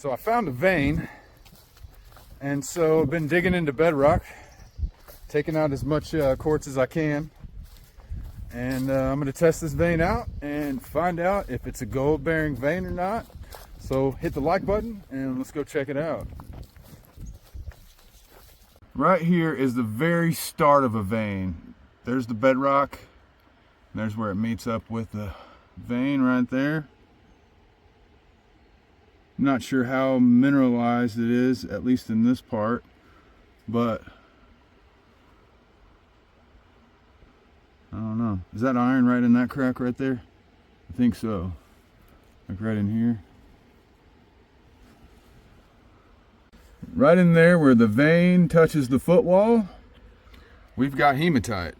So I found a vein, and so I've been digging into bedrock, taking out as much quartz as I can, and I'm going to test this vein out and find out if it's a gold bearing vein or not. So hit the like button and let's go check it out. Right here is the very start of a vein. There's the bedrock, and there's where it meets up with the vein right there. Not sure how mineralized it is, at least in this part, but I don't know. Is that iron right in that crack right there? I think so. Like right in here. Right in there where the vein touches the footwall, we've got hematite.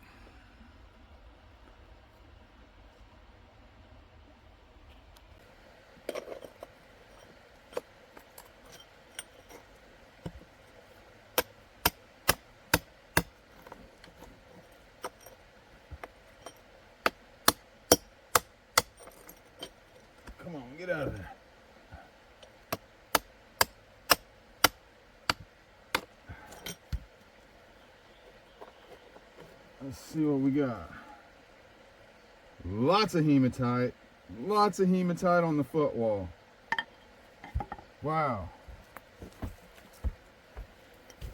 Come on, get out of there. Let's see what we got. Lots of hematite on the footwall. Wow.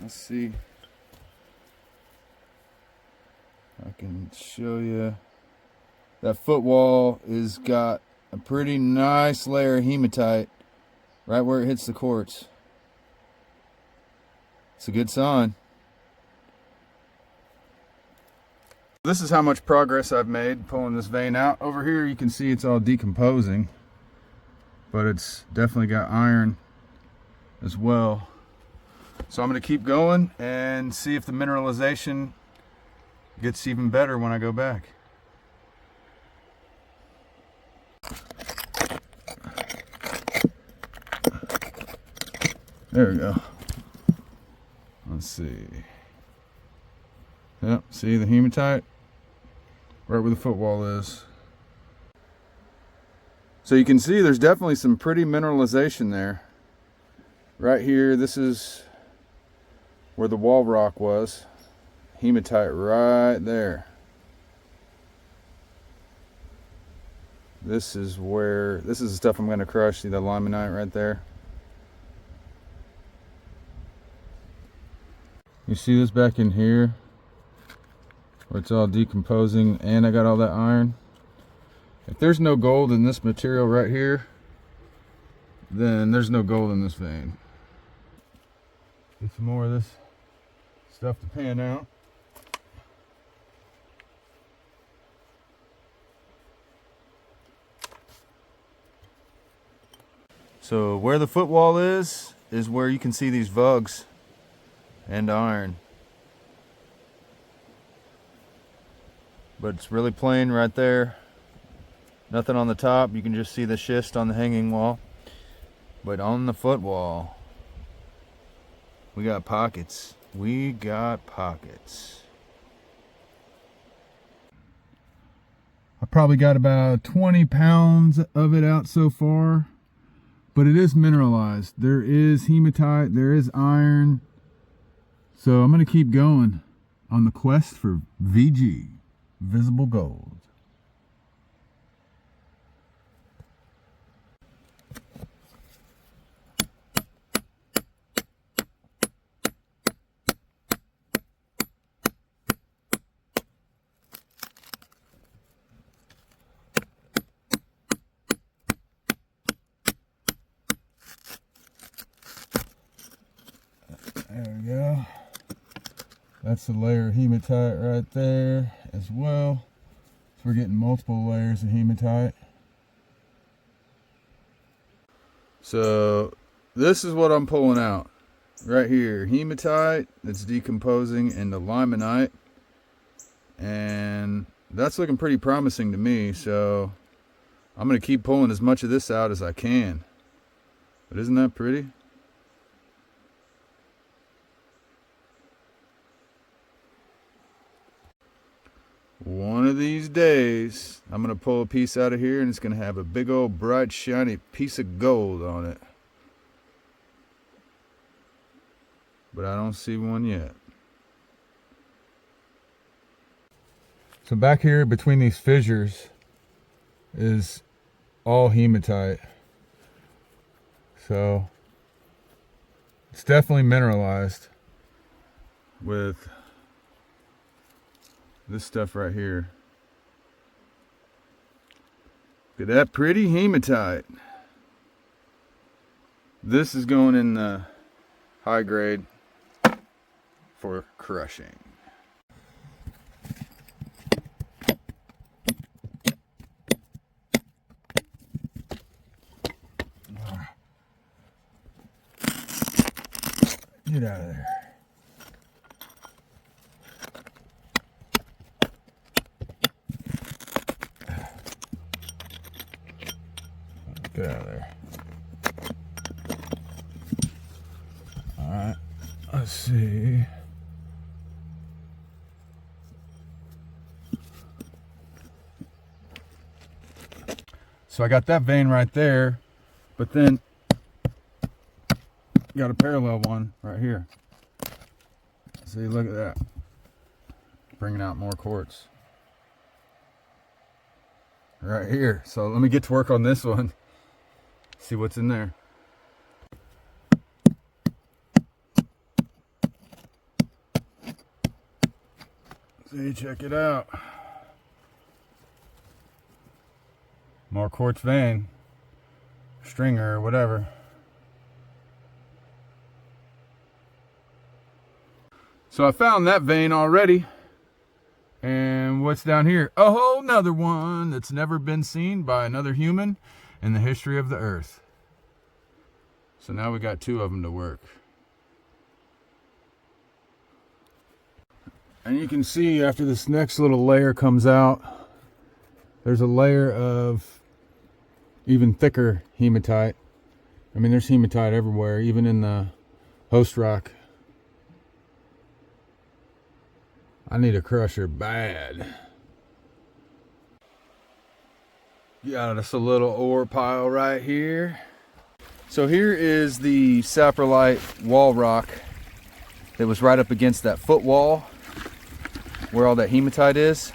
Let's see. I can show you. That footwall is got a pretty nice layer of hematite right where it hits the quartz. It's a good sign. This is how much progress I've made pulling this vein out. Over here you can see it's all decomposing, but it's definitely got iron as well. So I'm going to keep going and see if the mineralization gets even better when I go back. There we go. Let's see. Yep, see the hematite? Right where the footwall is. So you can see there's definitely some pretty mineralization there. Right here, this is where the wall rock was. Hematite right there. This is the stuff I'm going to crush. See the limonite right there? You see this back in here? Where it's all decomposing, and I got all that iron. If there's no gold in this material right here, then there's no gold in this vein. Get some more of this stuff to pan out. So where the footwall is where you can see these vugs and iron. But it's really plain right there. Nothing on the top. You can just see the schist on the hanging wall. But on the footwall, we got pockets. We got pockets. I probably got about 20 pounds of it out so far. But it is mineralized. There is hematite. There is iron. So I'm going to keep going on the quest for VG. Visible gold. There we go. That's a layer of hematite right there as well. So we're getting multiple layers of hematite. So this is what I'm pulling out right here. Hematite that's decomposing into limonite. And that's looking pretty promising to me. So I'm going to keep pulling as much of this out as I can. But isn't that pretty? One of these days, I'm going to pull a piece out of here and it's going to have a big old bright shiny piece of gold on it. but I don't see one yet. So back here between these fissures is all hematite. So it's definitely mineralized with this stuff right here. Look at that pretty hematite. This is going in the high grade for crushing. Get out of there. Get out of there. Alright, let's see. So I got that vein right there, but then got a parallel one right here. See, look at that. Bringing out more quartz. Right here. So let me get to work on this one. See what's in there. See, check it out. More quartz vein. Stringer or whatever. So I found that vein already. And what's down here? A whole nother one that's never been seen by another human in the history of the earth. So now we got two of them to work. And you can see after this next little layer comes out, there's a layer of even thicker hematite. I mean, there's hematite everywhere, even in the host rock. I need a crusher bad. Got us a little ore pile right here. So here is the saprolite wall rock that was right up against that foot wall where all that hematite is.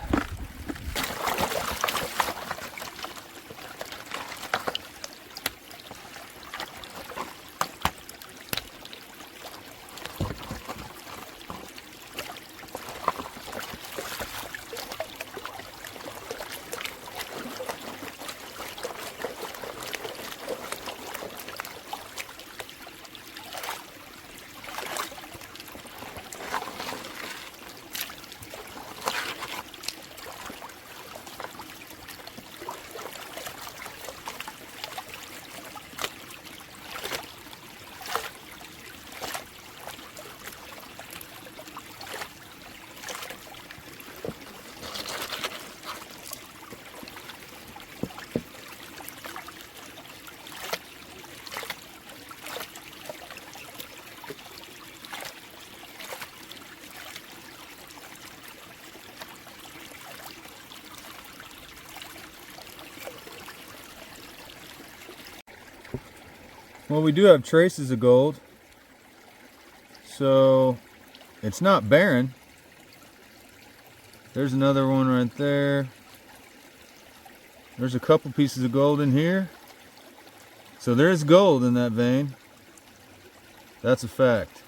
Well, we do have traces of gold, so it's not barren. There's another one right there. There's a couple pieces of gold in here. So there's gold in that vein. That's a fact.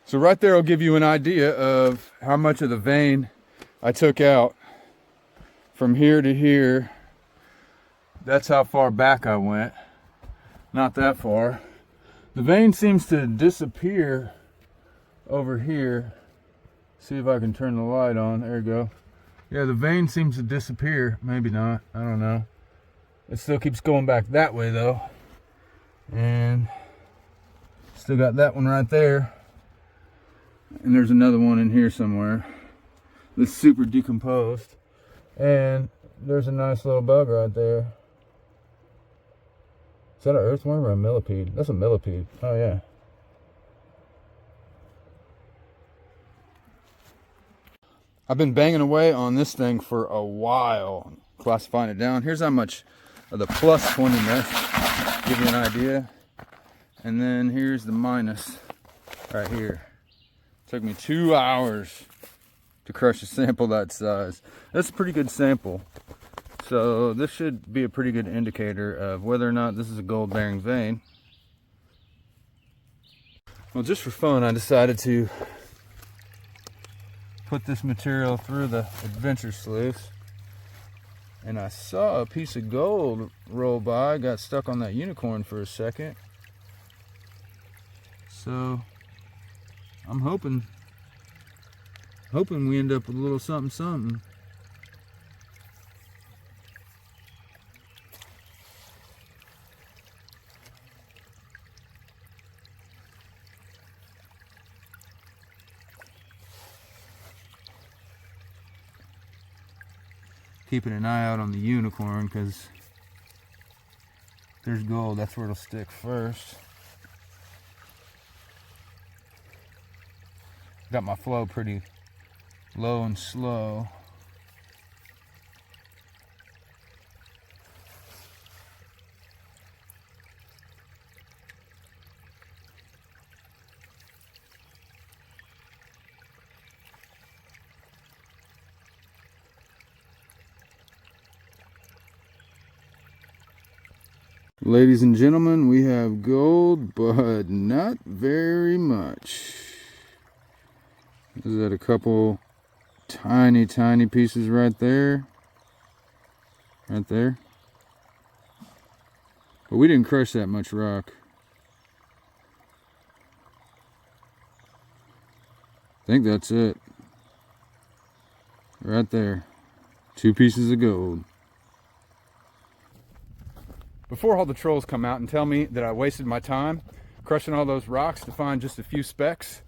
So right there will give you an idea of how much of the vein I took out from here to here. That's how far back I went. Not that far. The vein seems to disappear over here. See if I can turn the light on. There you go. Yeah, the vein seems to disappear. Maybe not. I don't know. It still keeps going back that way though. And still got that one right there. And there's another one in here somewhere. That's super decomposed. And there's a nice little bug right there. Is that an earthworm or a millipede? That's a millipede. Oh yeah. I've been banging away on this thing for a while, classifying it down. Here's how much of the plus 20 mesh, give you an idea. And then here's the minus right here. Took me 2 hours to crush a sample that size. That's a pretty good sample. So this should be a pretty good indicator of whether or not this is a gold bearing vein. Well, just for fun, I decided to put this material through the adventure sluice, and I saw a piece of gold roll by, got stuck on that unicorn for a second. So I'm hoping we end up with a little something. Keeping an eye out on the unicorn, because there's gold, that's where it'll stick first. Got my flow pretty low and slow. Ladies and gentlemen, we have gold, but not very much. Is that a couple tiny pieces right there? Right there. But we didn't crush that much rock. I think that's it. Right there. 2 pieces of gold. Before all the trolls come out and tell me that I wasted my time crushing all those rocks to find just a few specks,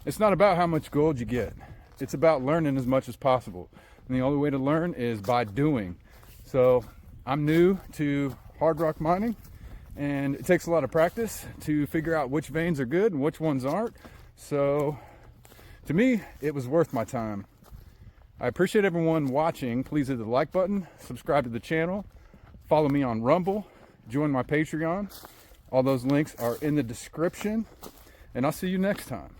it's not about how much gold you get. It's about learning as much as possible. And the only way to learn is by doing. So I'm new to hard rock mining, and it takes a lot of practice to figure out which veins are good and which ones aren't. So to me, it was worth my time. I appreciate everyone watching. Please hit the like button, subscribe to the channel, follow me on Rumble, join my Patreon. All those links are in the description, and I'll see you next time.